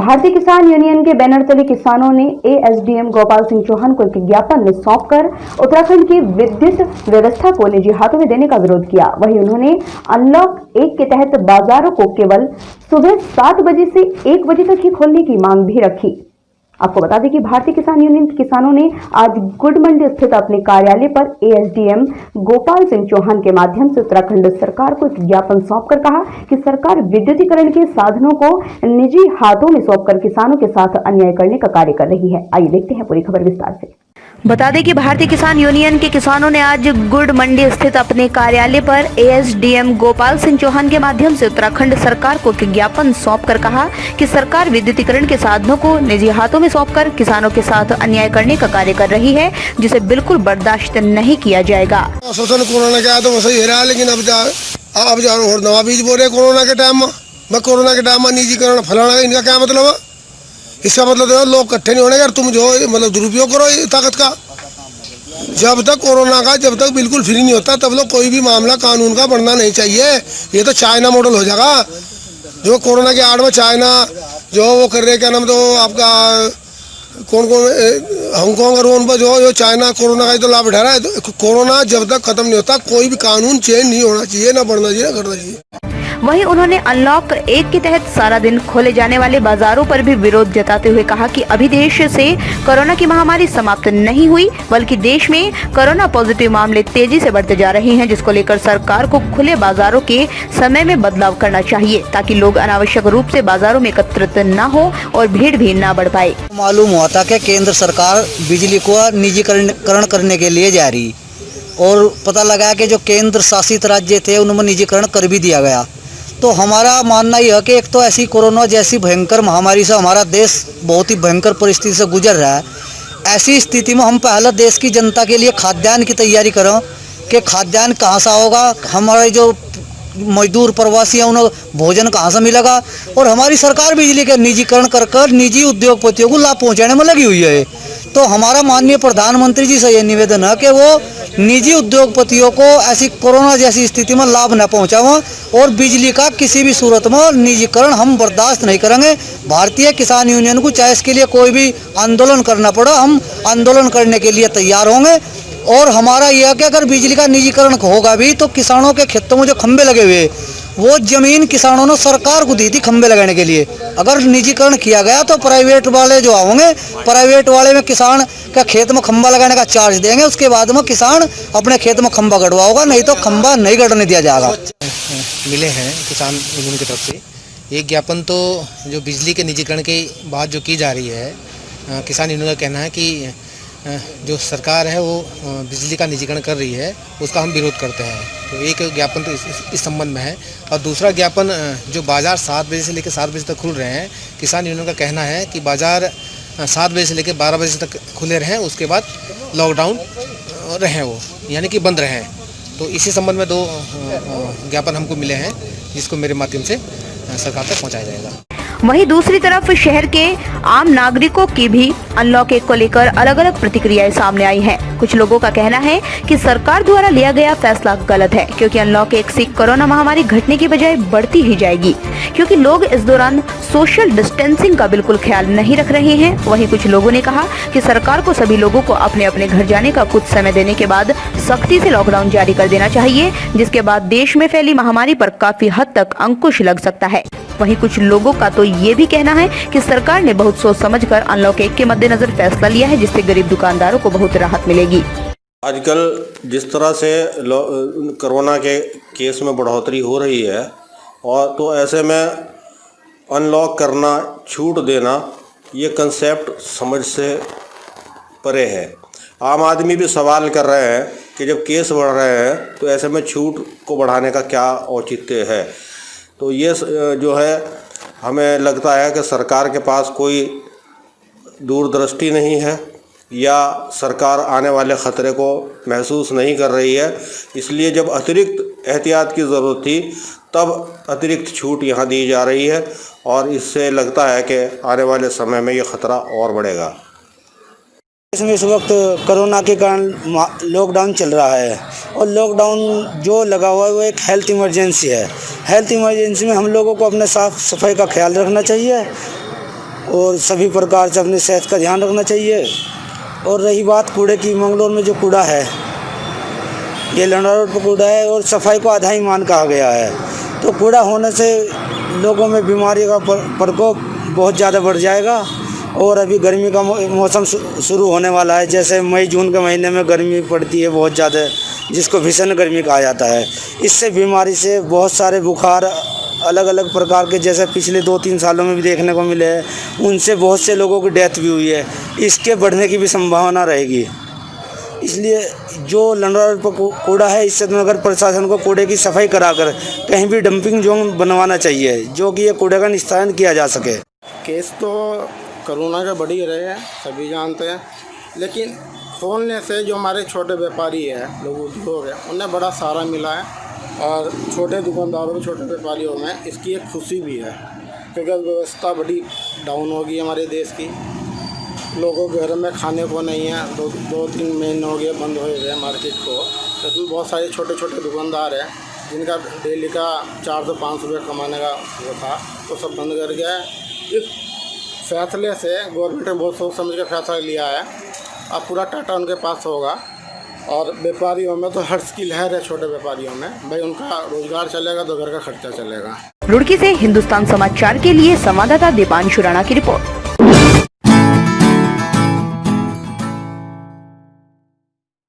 भारतीय किसान यूनियन के बैनर तले किसानों ने एएसडीएम गोपाल सिंह चौहान को एक ज्ञापन सौंपकर उत्तराखंड की विद्युत व्यवस्था को निजी हाथों में देने का विरोध किया। वहीं उन्होंने अनलॉक 1 के तहत बाजारों को केवल सुबह 7 बजे से 1 बजे तक ही खोलने की मांग भी रखी। आपको बता दें कि भारतीय किसान यूनियन के किसानों ने आज गुड मंडी स्थित अपने कार्यालय पर एएसडीएम गोपाल सिंह चौहान के माध्यम से उत्तराखंड सरकार को एक ज्ञापन सौंपकर कहा कि सरकार विद्युतीकरण के साधनों को निजी हाथों में सौंपकर किसानों के साथ अन्याय करने का कार्य कर रही है। आइए देखते हैं पूरी खबर विस्तार से। बता दें कि भारतीय किसान यूनियन के किसानों ने आज गुड मंडी स्थित अपने कार्यालय पर एएसडीएम गोपाल सिंह चौहान के माध्यम से उत्तराखंड सरकार को ज्ञापन सौंपकर कहा कि सरकार विद्युतीकरण के साधनों को निजी हाथों में सौंपकर किसानों के साथ अन्याय करने का कार्य कर रही है, जिसे बिल्कुल बर्दाश्त नहीं किया जाएगा। शोषण कोरोना के तो वैसे ही रहा, लेकिन अब नवा बीज बोले कोरोना के टाइम में कोरोना के टाइम में निजीकरण फैलाना, इनका क्या मतलब है? इसका मतलब है लोग इकट्ठे नहीं होने का, तुम जो मतलब दुरुपयोग करो ताकत का। जब तक कोरोना का जब तक बिल्कुल फ्री नहीं होता तब लोग कोई भी मामला कानून का बढ़ना नहीं चाहिए। ये तो चाइना मॉडल हो जाएगा, जो कोरोना के आड़ में चाइना जो वो कर रहे, क्या नाम तो आपका कौन हांगकांग और उन पर जो चाइना कोरोना का तो लाभ उठा रहा है। तो कोरोना जब तक खत्म नहीं होता कोई भी कानून चेंज नहीं होना चाहिए, ना बढ़ना चाहिए, ना घटना चाहिए। वहीं उन्होंने अनलॉक 1 के तहत सारा दिन खोले जाने वाले बाजारों पर भी विरोध जताते हुए कहा कि अभी देश से कोरोना की महामारी समाप्त नहीं हुई, बल्कि देश में कोरोना पॉजिटिव मामले तेजी से बढ़ते जा रहे हैं, जिसको लेकर सरकार को खुले बाजारों के समय में बदलाव करना चाहिए ताकि लोग अनावश्यक रूप से बाजारों में एकत्रित न हो और भीड़ भी न बढ़ पाए। मालूम हुआ था कि केंद्र सरकार बिजली को निजीकरण करने के लिए जा रही, और पता लगा कि जो केंद्र शासित राज्य थे उनमें निजीकरण कर भी दिया गया। तो हमारा मानना यह है कि एक तो ऐसी कोरोना जैसी भयंकर महामारी से हमारा देश बहुत ही भयंकर परिस्थिति से गुजर रहा है। ऐसी स्थिति में हम पहले देश की जनता के लिए खाद्यान्न की तैयारी करें कि खाद्यान्न कहाँ से होगा, हमारे जो मजदूर प्रवासी हैं उन्हें भोजन कहाँ से मिलेगा, और हमारी सरकार बिजली के निजीकरण कर निजी उद्योगपतियों को लाभ पहुँचाने में लगी हुई है। तो हमारा माननीय प्रधानमंत्री जी से यह निवेदन है कि वो निजी उद्योगपतियों को ऐसी कोरोना जैसी स्थिति में लाभ न पहुंचावें, और बिजली का किसी भी सूरत में निजीकरण हम बर्दाश्त नहीं करेंगे। भारतीय किसान यूनियन को चाहे इसके लिए कोई भी आंदोलन करना पड़ा, हम आंदोलन करने के लिए तैयार होंगे। और हमारा यह है कि अगर बिजली का निजीकरण होगा भी तो किसानों के खेतों में जो खंभे लगे हुए वो जमीन किसानों ने सरकार को दी थी खंभे लगाने के लिए। अगर निजीकरण किया गया तो प्राइवेट वाले जो होंगे, प्राइवेट वाले में किसान का खेत में खंभा लगाने का चार्ज देंगे, उसके बाद में किसान अपने खेत में खंभा गड़वाओगा, नहीं तो खंभा नहीं गड़ने दिया जाएगा। मिले हैं किसान यूनियन की तरफ से एक ज्ञापन, तो जो बिजली के निजीकरण की बात जो की जा रही है, किसान यूनियन का कहना है कि जो सरकार है वो बिजली का निजीकरण कर रही है, उसका हम विरोध करते हैं। तो एक ज्ञापन तो इस संबंध में है, और दूसरा ज्ञापन जो बाज़ार 7 बजे से लेकर 7 बजे तक खुल रहे हैं, किसान यूनियन का कहना है कि बाज़ार 7 बजे से लेकर 12 बजे तक खुले रहें, उसके बाद लॉकडाउन रहें, वो यानी कि बंद रहें। तो इसी संबंध में 2 ज्ञापन हमको मिले हैं, जिसको मेरे माध्यम से सरकार तक पहुँचाया जाएगा। वहीं दूसरी तरफ शहर के आम नागरिकों की भी अनलॉक 1 को लेकर अलग अलग प्रतिक्रियाएं सामने आई हैं। कुछ लोगों का कहना है कि सरकार द्वारा लिया गया फैसला गलत है, क्योंकि अनलॉक 1 से कोरोना महामारी घटने की बजाय बढ़ती ही जाएगी, क्योंकि लोग इस दौरान सोशल डिस्टेंसिंग का बिल्कुल ख्याल नहीं रख रहे हैं। वहीं कुछ लोगों ने कहा कि सरकार को सभी लोगों को अपने अपने घर जाने का कुछ समय देने के बाद सख्ती से लॉकडाउन जारी कर देना चाहिए, जिसके बाद देश में फैली महामारी पर काफी हद तक अंकुश लग सकता है। वहीं कुछ लोगों का तो ये भी कहना है कि सरकार ने बहुत सोच समझकर अनलॉक 1 के मद्देनजर फैसला लिया है, जिससे गरीब दुकानदारों को बहुत राहत मिलेगी। आजकल जिस तरह से कोरोना के केस में बढ़ोतरी हो रही है, और तो ऐसे में अनलॉक करना, छूट देना, ये कंसेप्ट समझ से परे है। आम आदमी भी सवाल कर रहे हैं कि जब केस बढ़ रहे हैं तो ऐसे में छूट को बढ़ाने का क्या औचित्य है। तो ये जो है हमें लगता है कि सरकार के पास कोई दूरदृष्टि नहीं है, या सरकार आने वाले ख़तरे को महसूस नहीं कर रही है। इसलिए जब अतिरिक्त एहतियात की ज़रूरत थी तब अतिरिक्त छूट यहाँ दी जा रही है, और इससे लगता है कि आने वाले समय में ये ख़तरा और बढ़ेगा। इसमें इस वक्त कोरोना के कारण लॉकडाउन चल रहा है, और लॉकडाउन जो लगा हुआ है वो एक हेल्थ इमरजेंसी है। हेल्थ इमरजेंसी में हम लोगों को अपने साफ़ सफाई का ख्याल रखना चाहिए, और सभी प्रकार से अपनी सेहत का ध्यान रखना चाहिए। और रही बात कूड़े की, मंगलौर में जो कूड़ा है ये लंडा रोड पर कूड़ा है और सफाई को आधा ईमान कहा गया है। तो कूड़ा होने से लोगों में बीमारी का प्रकोप बहुत ज़्यादा बढ़ जाएगा। और अभी गर्मी का मौसम शुरू होने वाला है। जैसे मई जून के महीने में गर्मी पड़ती है बहुत ज़्यादा, जिसको भीषण गर्मी कहा जाता है। इससे बीमारी से बहुत सारे बुखार अलग अलग प्रकार के, जैसे पिछले 2-3 सालों में भी देखने को मिले हैं, उनसे बहुत से लोगों की डेथ भी हुई है। इसके बढ़ने की भी संभावना रहेगी। इसलिए जो लंडा रोड पर कूड़ा है, इससे नगर प्रशासन को कूड़े की सफाई कराकर कहीं भी डंपिंग जोन बनवाना चाहिए, जो कि ये कूड़े का निस्तारण किया जा सके। केस तो कोरोना के बढ़ ही रहे हैं, सभी जानते हैं, लेकिन खोलने से जो हमारे छोटे व्यापारी हैं, लोग उद्योग हैं, उन्हें बड़ा सहारा मिला है। और छोटे दुकानदारों, छोटे व्यापारियों में इसकी एक खुशी भी है, क्योंकि व्यवस्था बड़ी डाउन होगी हमारे देश की। लोगों के घर में खाने को नहीं है, 2-3 महीने हो गए बंद हुए हुए मार्केट को। तो बहुत सारे छोटे छोटे दुकानदार हैं जिनका डेली का 400-500 रुपये कमाने का वो था, तो सब बंद कर गया है। इस फैसले से गवर्नमेंट ने बहुत सोच समझ कर फैसला लिया है। अब पूरा टाटा उनके पास होगा। और व्यापारियों में तो हर्ष की लहर है, छोटे व्यापारियों में भाई उनका रोजगार चलेगा तो घर का खर्चा चलेगा। रुड़की से हिंदुस्तान समाचार के लिए संवाददाता दीपांशु राणा की रिपोर्ट।